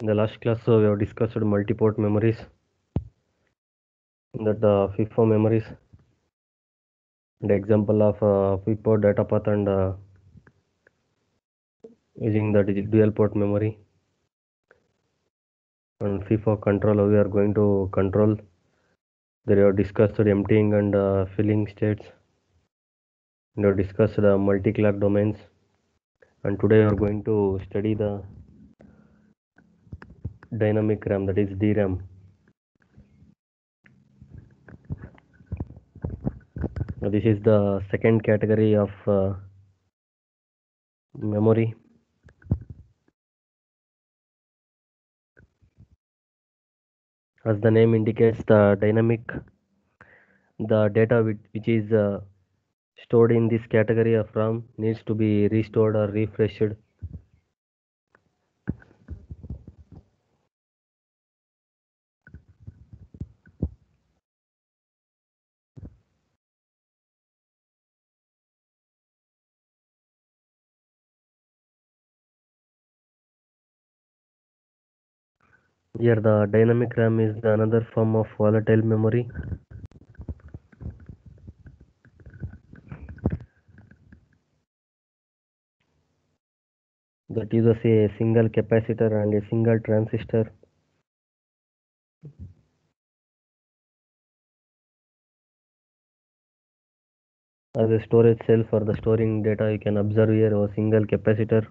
In the last class, we have discussed multi-port memories. That FIFO memories, the example of FIFO data path and using the dual port memory, and FIFO control, how we are going to control. There we have discussed emptying and filling states. We have discussed multi-clock domains, and today we are going to study the dynamic RAM, that is DRAM. This is the second category of memory. As the name indicates, the dynamic, the data which is stored in this category of RAM needs to be restored or refreshed. Here the dynamic RAM is another form of volatile memory. That uses a single capacitor and a single transistor. As a storage cell for the storing data, you can observe here a single capacitor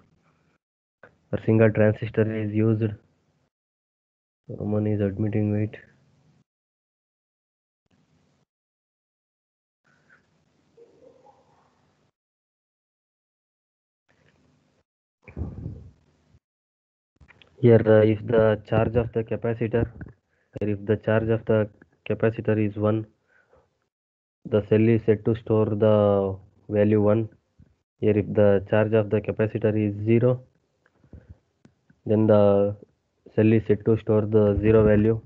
or single transistor is used. Someone is admitting, wait. Here if the charge of the capacitor is 1, the cell is set to store the value 1. Here if the charge of the capacitor is 0, then the cell is set to store the 0 value.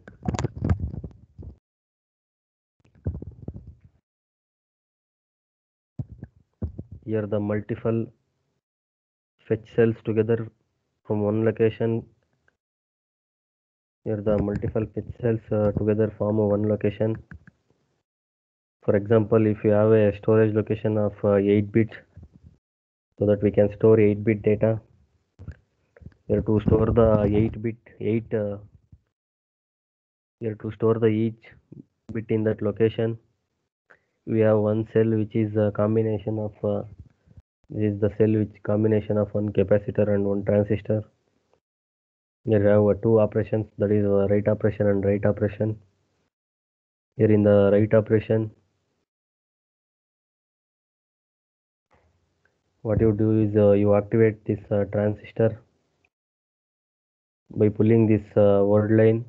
Here the multiple fetch cells together from one location. Here the multiple fetch cells together form one location. For example, if you have a storage location of 8-bit, so that we can store 8-bit data. Here to store the here to store the each bit in that location, we have one cell which is a combination of this is the cell which combination of one capacitor and one transistor. Here we have two operations, that is write operation and write operation. Here in the write operation, what you do is you activate this transistor by pulling this word line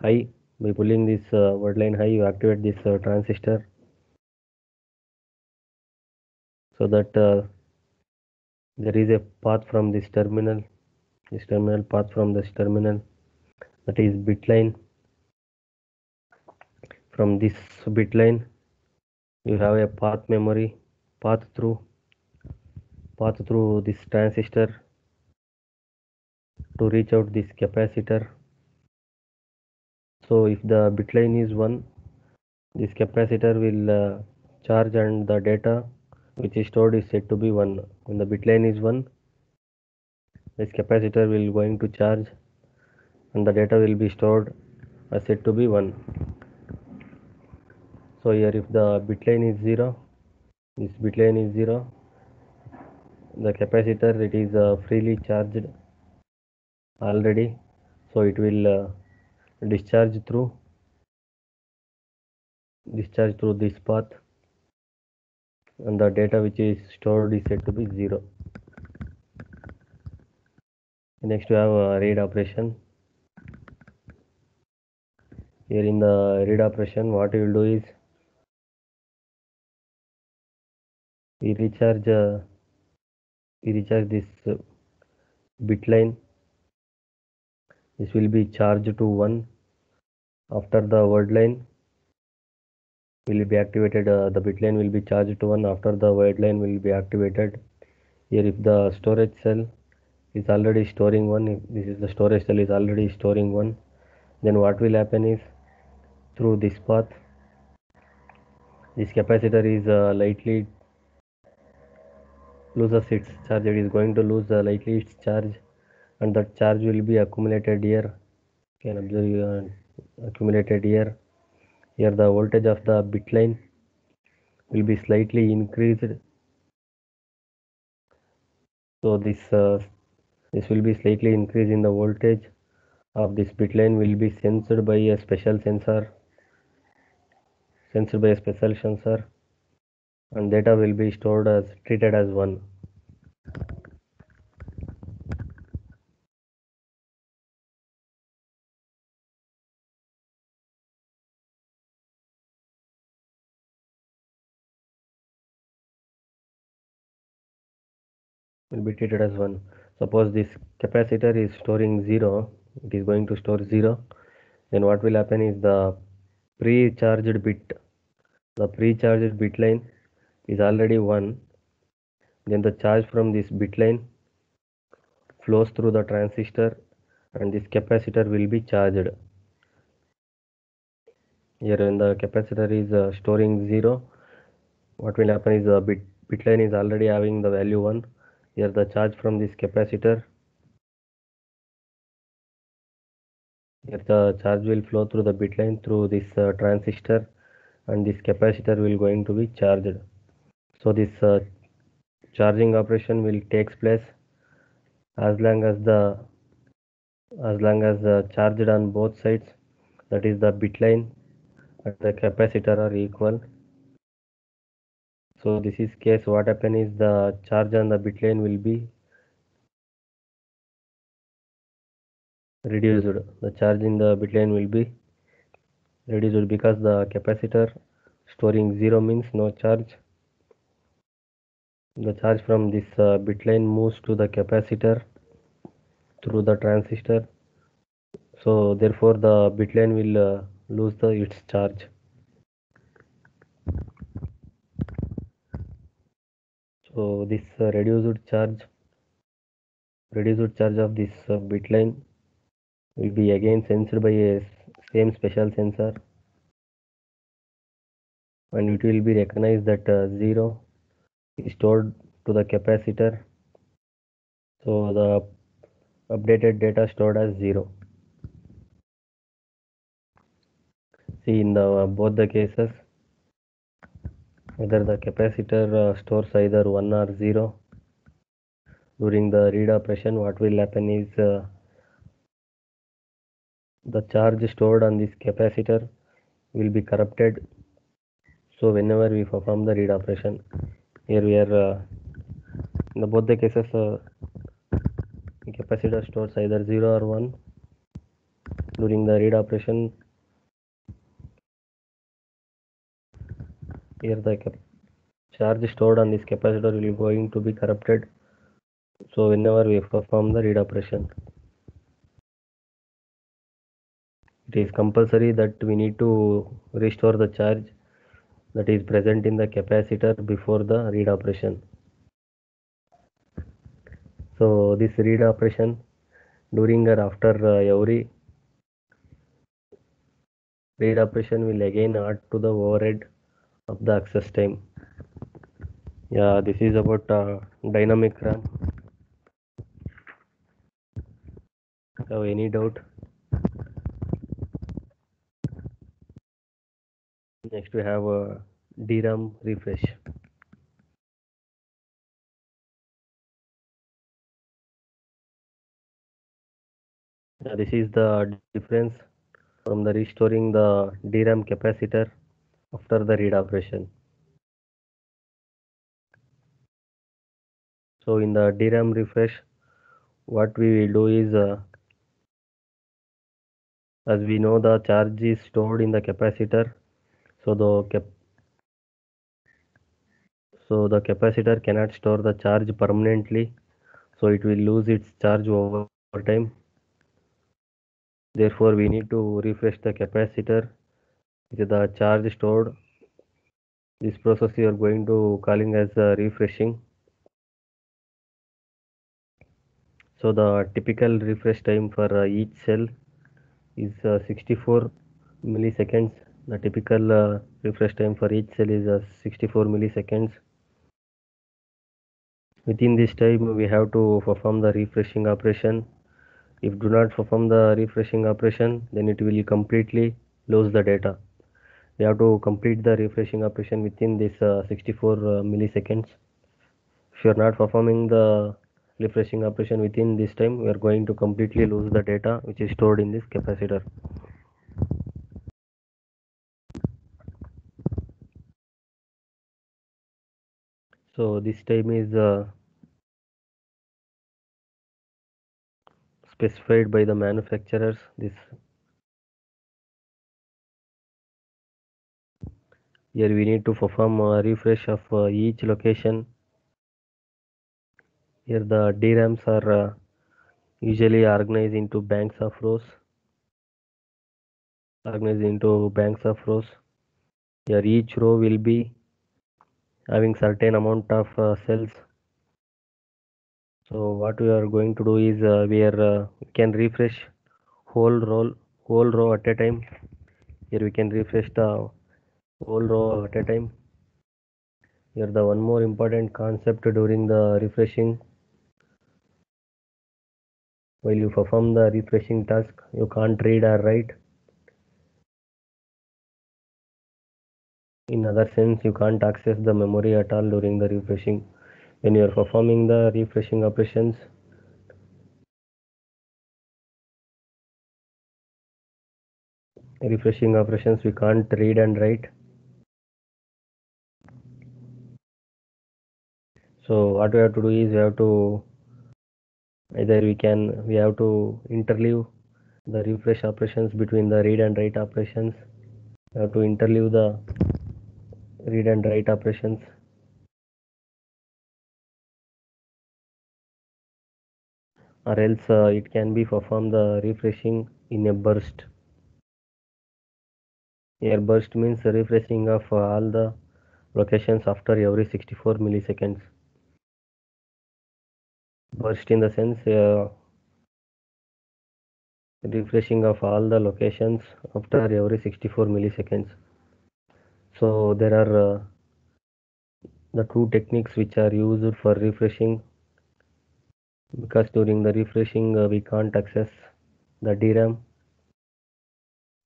high. By pulling this word line high, you activate this transistor, so that there is a path from this terminal path from this terminal, that is bit line. From this bit line, you have a path memory, path through this transistor to reach out this capacitor. So if the bit line is 1, this capacitor will charge and the data which is stored is said to be 1. When the bit line is 1, this capacitor will going to charge and the data will be stored as said to be 1. So here if the bit line is 0, this bit line is 0, the capacitor, it is freely charged already, so it will discharge through this path, and the data which is stored is said to be 0. Next we have read operation. Here in the read operation, what you will do is we recharge this bit line. This will be charged to 1. After the word line will be activated, the bit line will be charged to 1. After the word line will be activated. Here if the storage cell is already storing one. If this is the storage cell is already storing one, then what will happen is through this path, this capacitor is lightly loses its charge. It is going to lose lightly its charge, and that charge will be accumulated here. You can observe accumulated here. Here the voltage of the bit line will be slightly increased. So this will be slightly increased in the voltage of this bit line will be sensed by a special sensor, and data will be stored as treated as 1. Will be treated as 1. Suppose this capacitor is storing 0, it is going to store 0. Then what will happen is pre-charged the pre-charged bit line is already 1. Then the charge from this bit line flows through the transistor, and this capacitor will be charged. Here when the capacitor is storing 0, what will happen is the bit line is already having the value 1. Here the charge from this capacitor, here the charge will flow through the bit line through this transistor, and this capacitor will going to be charged. So this charging operation will takes place as long as charged on both sides, that is the bit line and the capacitor are equal. So this is case what happen is the charge on the bit line will be reduced. The charge in the bit line will be reduced because the capacitor storing 0 means no charge. The charge from this bit line moves to the capacitor through the transistor. So therefore the bit line will lose its charge. So this reduced charge of this bit line will be again sensed by a same special sensor, and it will be recognized that 0 is stored to the capacitor. So the updated data stored as 0. See in the both the cases, whether the capacitor stores either 1 or 0, during the read operation what will happen is the charge stored on this capacitor will be corrupted. So whenever we perform the read operation, here we are in the both the cases the capacitor stores either 0 or 1. During the read operation, here the charge stored on this capacitor will be going to be corrupted. So whenever we perform the read operation, it is compulsory that we need to restore the charge that is present in the capacitor before the read operation. So this read operation, during or after every read operation will again add to the overhead of the access time. Yeah, this is about dynamic RAM. Have any doubt? Next we have DRAM refresh. This is the difference from the restoring the DRAM capacitor after the read operation. So in the DRAM refresh, what we will do is, as we know the charge is stored in the capacitor, so the capacitor cannot store the charge permanently, so it will lose its charge over time. Therefore we need to refresh the capacitor with the charge stored. This process you are going to calling as refreshing. So the typical refresh time for each cell is 64 milliseconds. The typical refresh time for each cell is 64 milliseconds. Within this time, we have to perform the refreshing operation. If do not perform the refreshing operation, then it will completely lose the data. We have to complete the refreshing operation within this 64 milliseconds. If you are not performing the refreshing operation within this time, we are going to completely lose the data which is stored in this capacitor. So this time is specified by the manufacturers. This here we need to perform a refresh of each location. Here the DRAMs are usually organized into banks of rows. Here each row will be having certain amount of cells. So what we are going to do is we can refresh whole row at a time. Here we can refresh the whole row at a time. Here the one more important concept during the refreshing. While you perform the refreshing task, you can't read or write. In other sense, you can't access the memory at all during the refreshing. When you are performing the refreshing operations, we can't read and write. So what we have to do is we have to interleave the refresh operations between the read and write operations. We have to interleave the read and write operations, or else it can be performed the refreshing in a burst. Here burst means refreshing of all the locations after every 64 milliseconds. Burst in the sense refreshing of all the locations after every 64 milliseconds. So there are the two techniques which are used for refreshing, because during the refreshing we can't access the DRAM.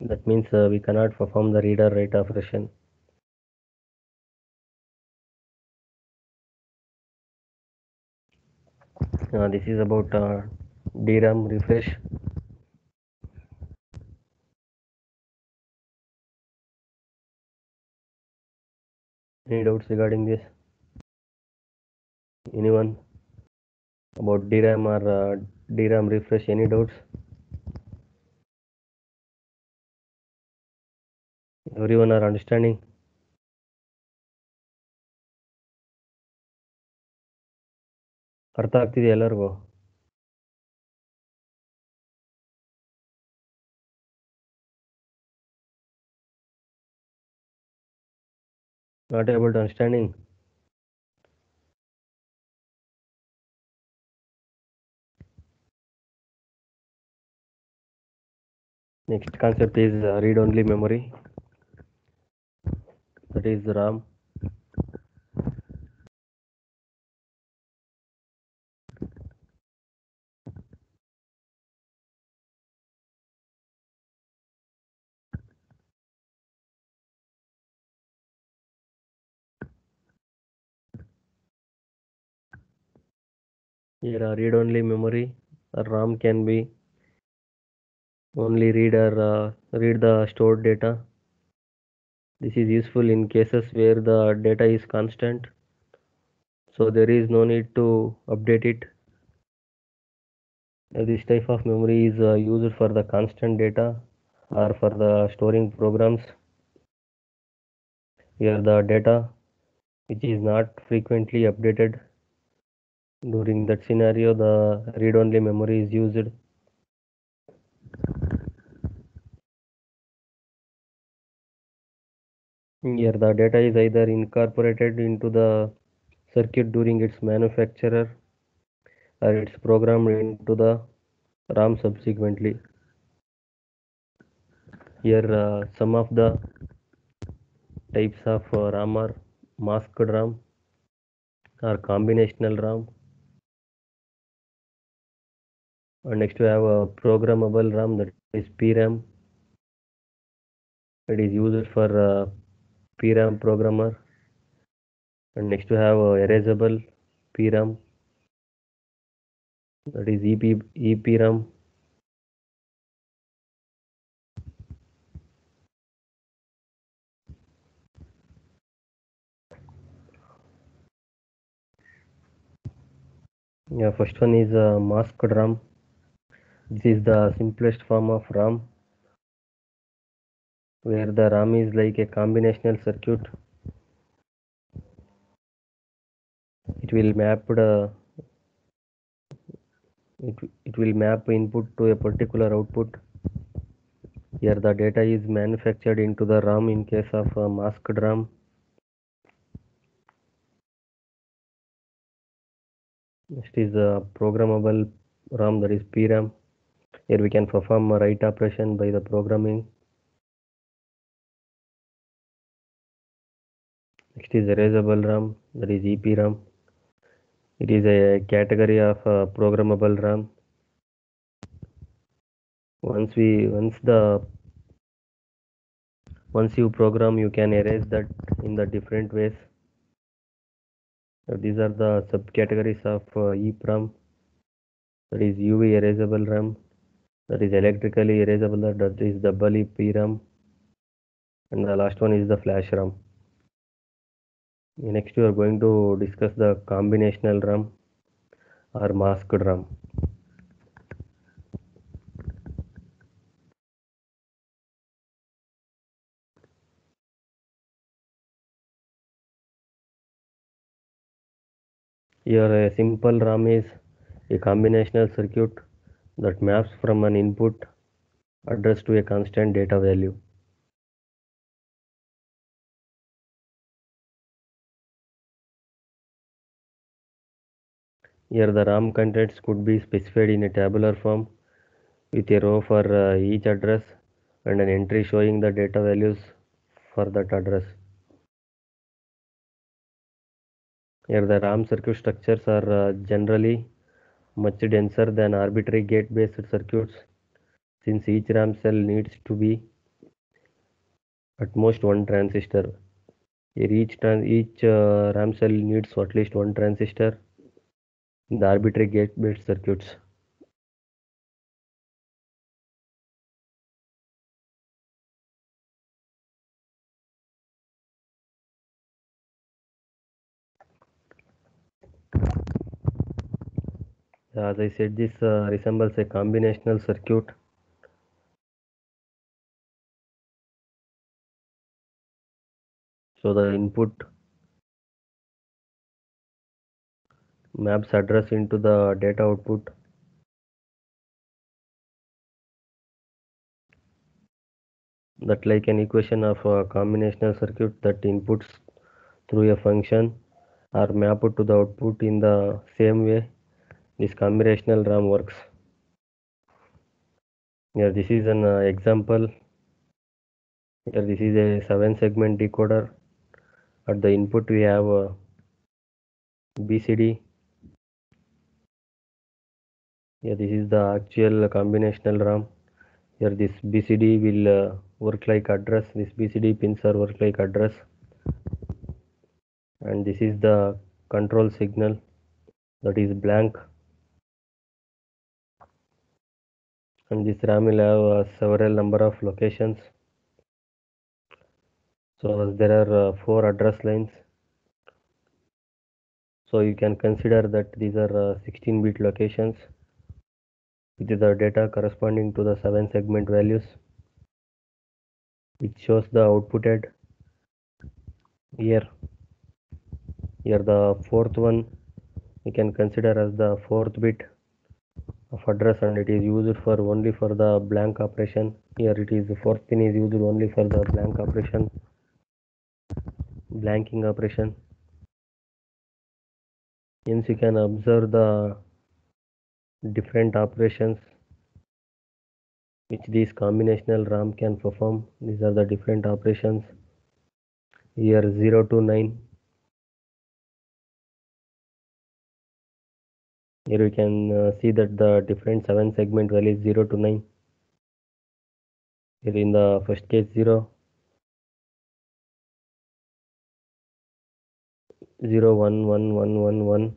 That means we cannot perform the read or write operation. This is about DRAM refresh. Any doubts regarding this? Anyone about DRAM or DRAM refresh? Any doubts? Everyone are understanding? ಅರ್ಥ ಆಗ್ತಿದೆ ಎಲ್ಲರಿಗೂ? Not able to understanding? Next concept is read-only memory, that is RAM. Here read-only memory or RAM can be only read the stored data. This is useful in cases where the data is constant, so there is no need to update it. This type of memory is used for the constant data or for the storing programs. Here the data which is not frequently updated, during that scenario the read-only memory is used. Here the data is either incorporated into the circuit during its manufacture, or it's programmed into the RAM subsequently. Here some of the types of RAM are masked RAM or combinational RAM, and next we have a programmable RAM, that is PRAM. It is used for PRAM programmer. And next we have erasable PRAM, that is EPRAM. Yeah, first one is masked RAM. This is the simplest form of RAM, where the RAM is like a combinational circuit. It will map it will map input to a particular output. Here the data is manufactured into the RAM in case of masked RAM. Next is programmable RAM, that is PRAM. Here we can perform a write operation by the programming. Next is erasable RAM, that is EPRAM. It is a category of programmable RAM. Once you program, you can erase that in the different ways. These are the subcategories of EPRAM. That is UV erasable RAM. That is electrically erasable. That is double EPRAM. And the last one is the flash RAM. Next, we are going to discuss the combinational RAM or masked RAM. Here, a simple RAM is a combinational circuit that maps from an input address to a constant data value. Here, the RAM contents could be specified in a tabular form with a row for each address and an entry showing the data values for that address. Here, the RAM circuit structures are generally much denser than arbitrary gate-based circuits, since each RAM cell needs to be at most one transistor. Here, each RAM cell needs at least one transistor in the arbitrary gate-based circuits. As I said, this resembles a combinational circuit. So the input maps address into the data output. That like an equation of a combinational circuit that inputs through a function are mapped to the output in the same way this combinational RAM works. Here this is an example. Here this is a 7-segment decoder. At the input we have a BCD. Here this is the actual combinational RAM. Here this BCD will work like address. This BCD pins are work like address. And this is the control signal, that is blank. And this RAM will have several number of locations. So there are 4 address lines. So you can consider that these are 16-bit locations with the data corresponding to the 7-segment values, which shows the outputted here. Here the 4th one we can consider as the 4th bit of address, and it is used for only for the blank operation. Here it is the 4th pin is used only for the blanking operation. Hence you can observe the different operations which this combinational RAM can perform. These are the different operations. Here 0 to 9. Here we can see that the different 7 segment values 0 to 9. Here in the first case 0, 0, 1, 1, 1, 1, 1.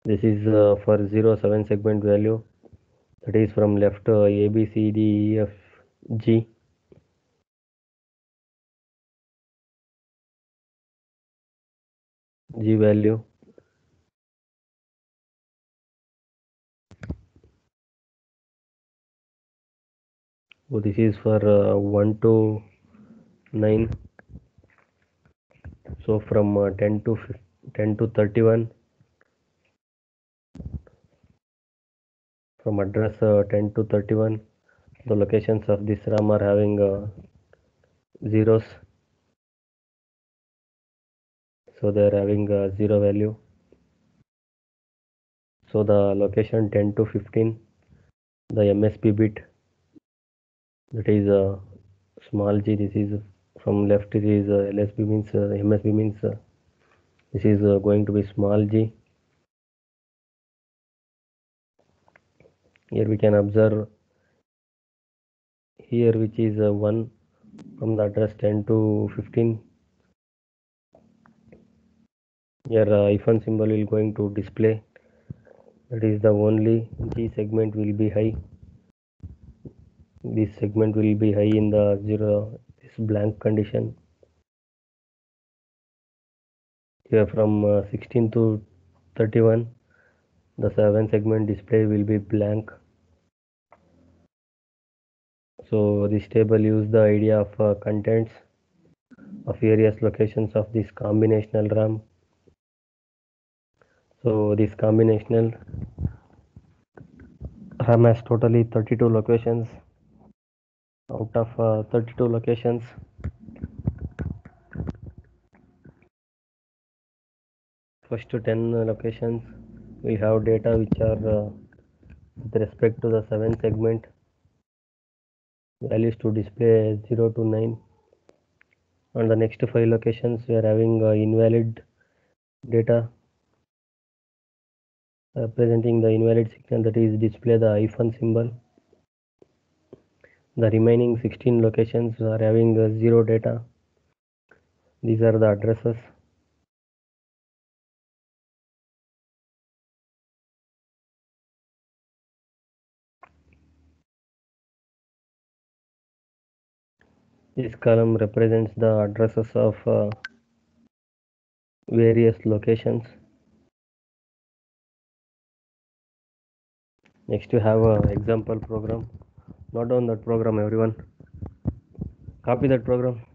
This is for 0, 7 segment value. That is from left A, B, C, D, E, F, G. G value. So this is for 1 to 9. So from 10 to 31, from address 10 to 31, the locations of this RAM are having zeros. So they are having 0 value. So the location 10 to 15, the MSB bit, that is small g. This is from left. It is LSB means MSB means this is going to be small g. Here we can observe here which is 1 from the address 10 to 15. Here hyphen symbol will going to display. That is the only G segment will be high. This segment will be high in the 0, this blank condition. Here from 16 to 31, the 7 segment display will be blank. So this table use the idea of contents of various locations of this combinational RAM. So this combinational RAM has totally 32 locations. Out of 32 locations, first to 10 locations we have data which are with respect to the 7 segment values to display 0 to 9. On the next 5 locations we are having invalid data representing the invalid signal, that is display the hyphen symbol. The remaining 16 locations are having 0 data. These are the addresses. This column represents the addresses of various locations. Next you have an example program. Note down that program, everyone. Copy that program.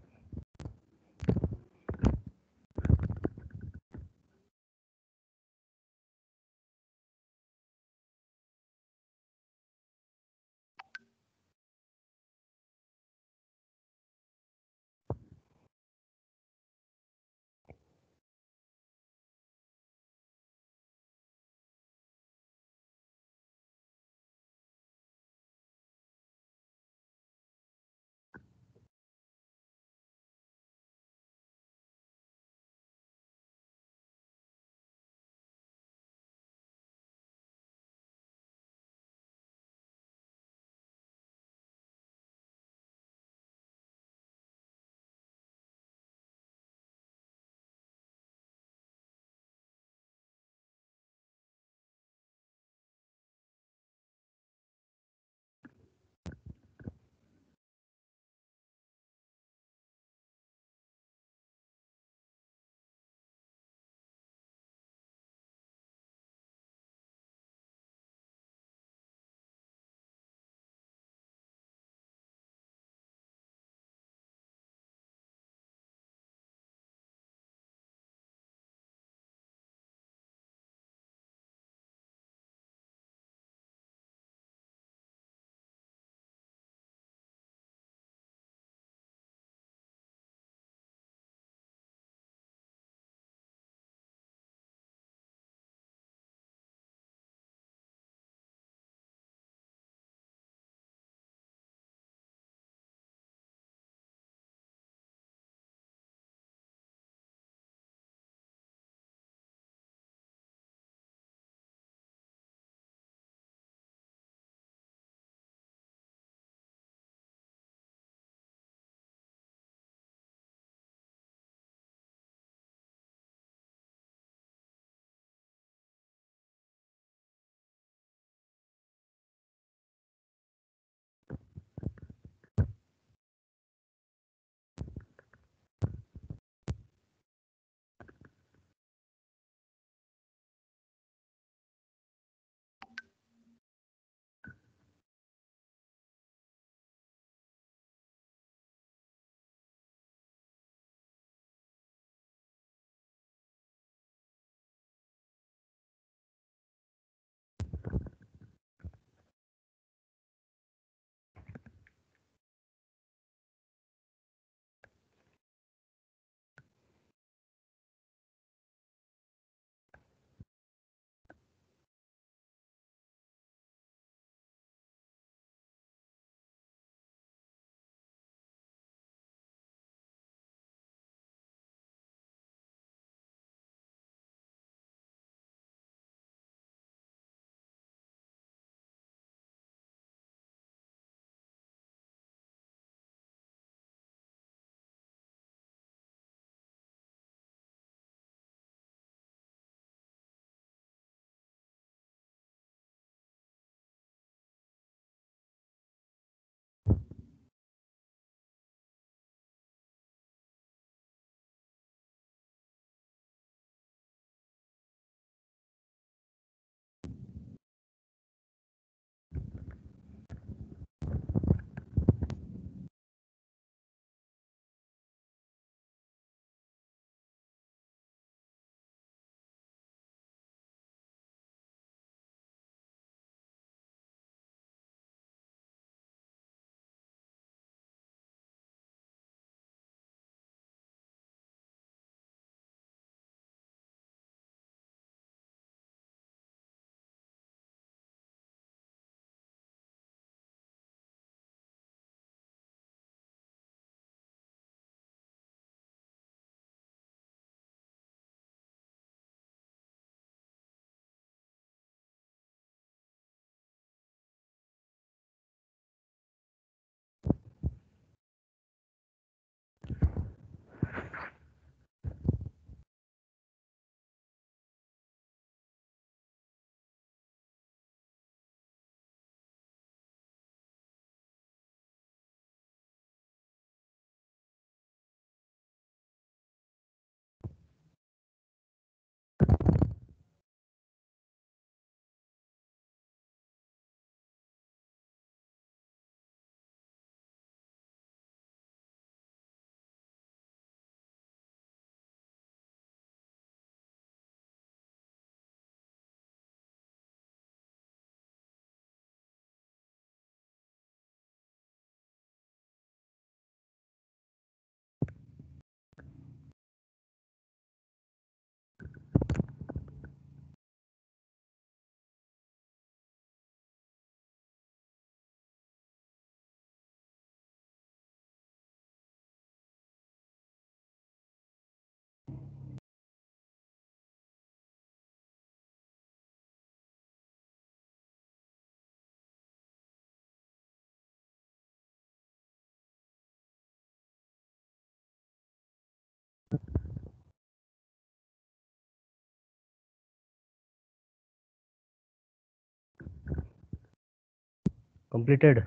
completed?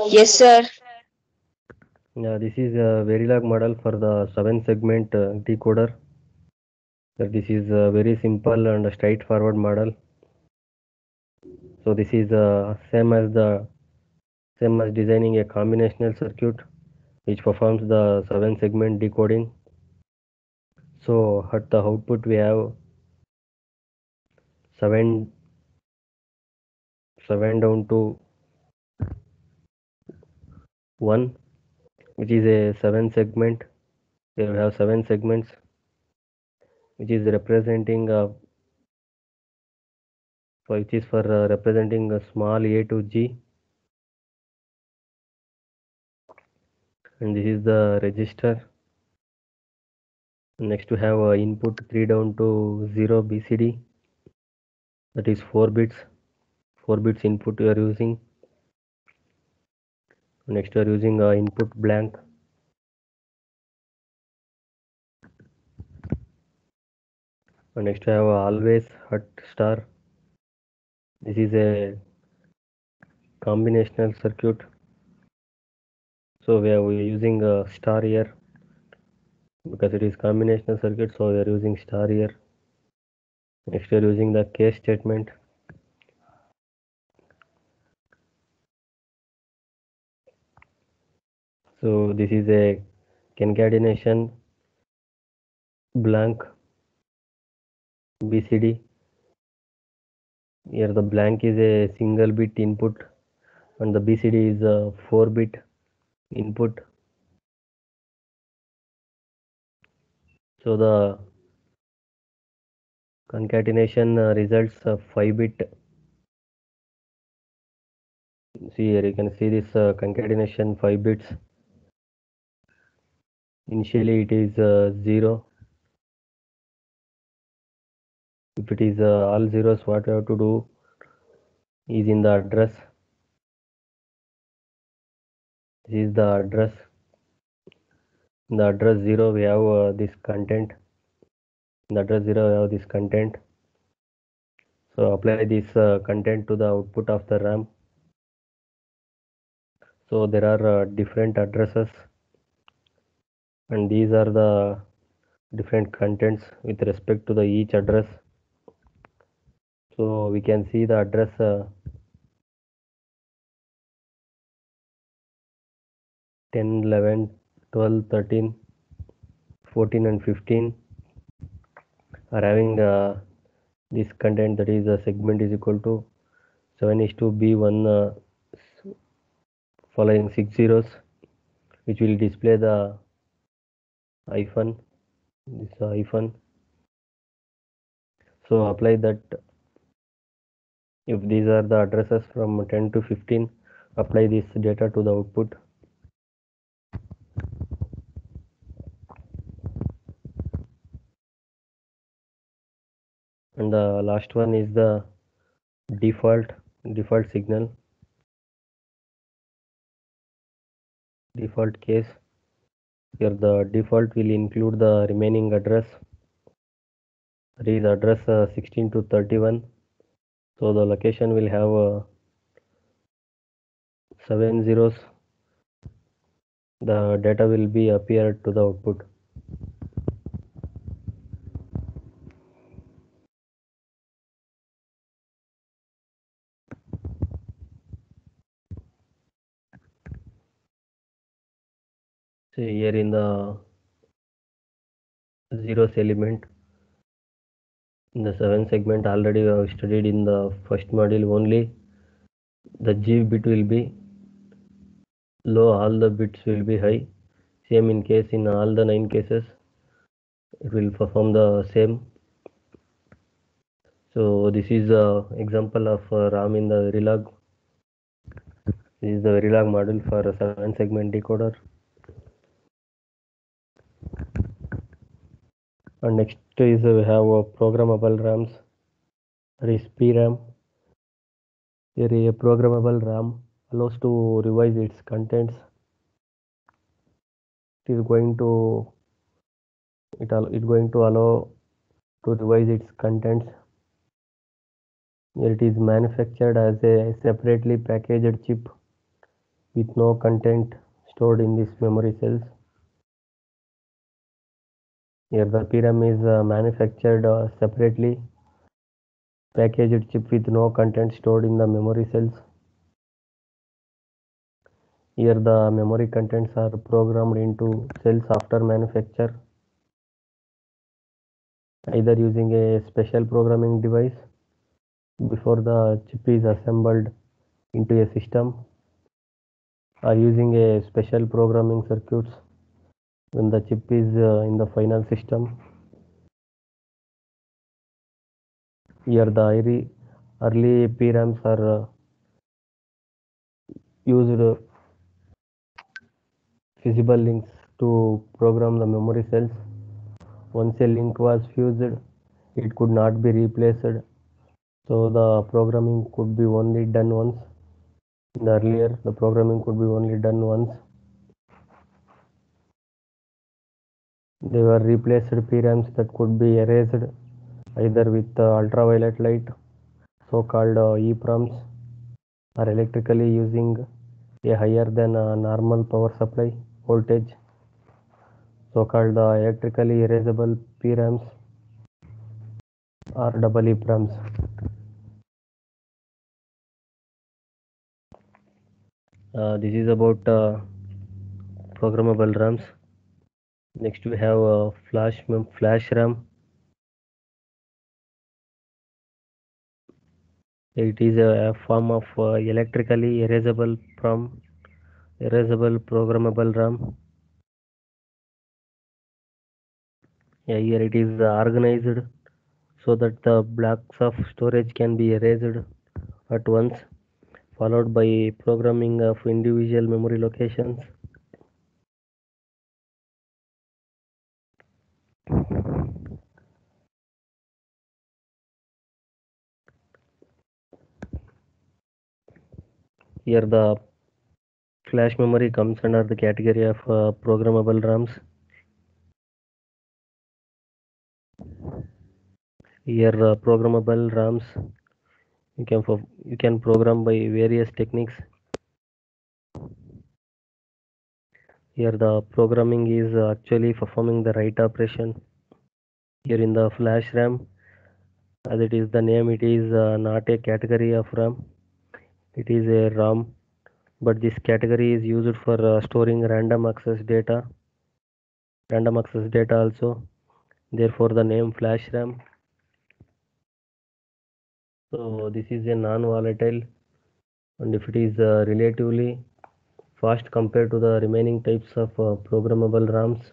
Yes, sir. Yeah, this is a Verilog model for the 7 segment decoder. This is a very simple and straightforward model. So this is same as designing a combinational circuit which performs the 7 segment decoding. So at the output we have 7 7 down to 1, which is a 7 segment. Here we have 7 segments, which is representing representing a small a to g, and this is the register. Next we have input 3 down to 0 BCD, that is 4 bits. 4 bits input we are using. Next we are using input blank. Next we have always at star. This is a combinational circuit. So we are using star here because it is combinational circuit. So we are using star here. Next we are using the case statement. So this is a concatenation blank BCD. Here the blank is a single bit input and the BCD is a 4-bit input. So the concatenation results of 5-bit. See here you can see this concatenation 5 bits. Initially it is 0. If it is all zeros, what we have to do is in the address. This is the address. In the address 0 we have this content. In the address 0 we have this content. So apply this content to the output of the RAM. So there are different addresses, and these are the different contents with respect to the each address. So we can see the address 10, 11, 12, 13, 14 and 15 are having this content, that is the segment is equal to 7 is to B1 following 6 zeros, which will display the hyphen, this hyphen. So apply that. If these are the addresses from 10 to 15, apply this data to the output. And the last one is the default signal, default case. Here the default will include the remaining address, that is address 16 to 31. So the location will have 7 zeros. The data will be appeared to the output. So here in the zeros element, in the 7 segment, already we have studied in the first module only. The G bit will be low, all the bits will be high. Same in case in all the 9 cases, it will perform the same. So this is the example of RAM in the Verilog. This is the Verilog model for a 7 segment decoder. And next is we have programmable RAMs, that is PRAM. Here a programmable RAM allows to revise its contents. It is going to allow to revise its contents It is manufactured as a separately packaged chip with no content stored in these memory cells. Here the PRAM is manufactured separately packaged chip with no content stored in the memory cells. Here the memory contents are programmed into cells after manufacture, either using a special programming device before the chip is assembled into a system, or using a special programming circuits when the chip is in the final system. Here the early PRAMs are used physical links to program the memory cells. Once a link was fused, it could not be replaced, so the programming could be only done once. In the earlier, the programming could be only done once. They were replaced PRAMs that could be erased either with ultraviolet light, so-called EPROMs, or electrically using a higher than normal power supply voltage, so-called electrically erasable PRAMs or double EPROMs. This is about programmable RAMs. Next we have flash RAM. It is a form of electrically erasable programmable RAM. Here it is organized so that the blocks of storage can be erased at once, followed by programming of individual memory locations. Here the flash memory comes under the category of programmable RAMs. Here programmable RAMs you can program by various techniques. Here the programming is actually performing the write operation. Here in the flash RAM, as it is the name, it is not a category of RAM. It is a RAM, but this category is used for storing random access data also. Therefore, the name flash RAM. So this is a non-volatile, and if it is relatively fast compared to the remaining types of programmable RAMs.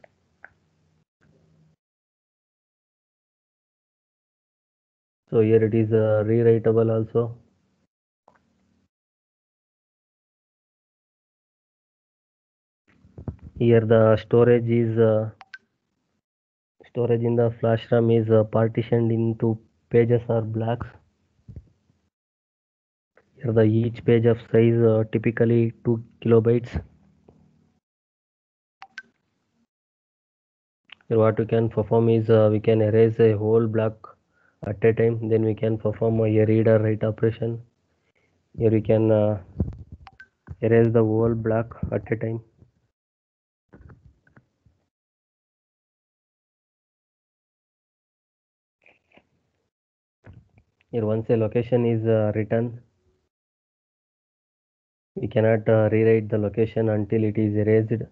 So here it is rewritable also. Here the storage in the flash RAM is partitioned into pages or blocks. Here the each page of size typically 2 kilobytes. Here what we can perform is we can erase a whole block at a time. Then we can perform a read or write operation. Here we can erase the whole block at a time. Here once a location is written, we cannot rewrite the location until it is erased.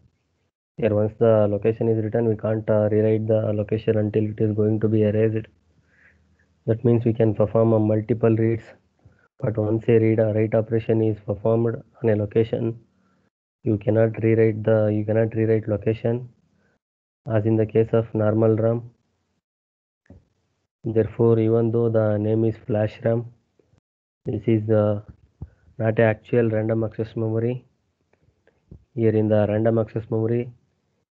Here once the location is written, we can't rewrite the location until it is going to be erased. That means we can perform multiple reads, but once a read or write operation is performed on a location, you cannot rewrite location as in the case of normal RAM. Therefore, even though the name is flash RAM, this is not a actual random access memory. Here in the random access memory,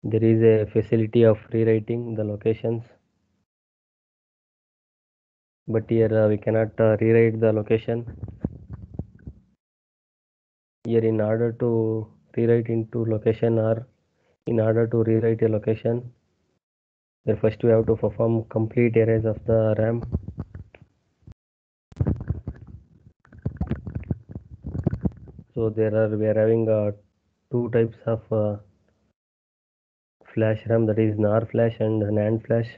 there is a facility of rewriting the locations, but here we cannot rewrite the location. Here in order to rewrite into location or in order to rewrite a location, here first we have to perform complete erase of the RAM. So we are having two types of flash RAM, that is NAR flash and NAND flash.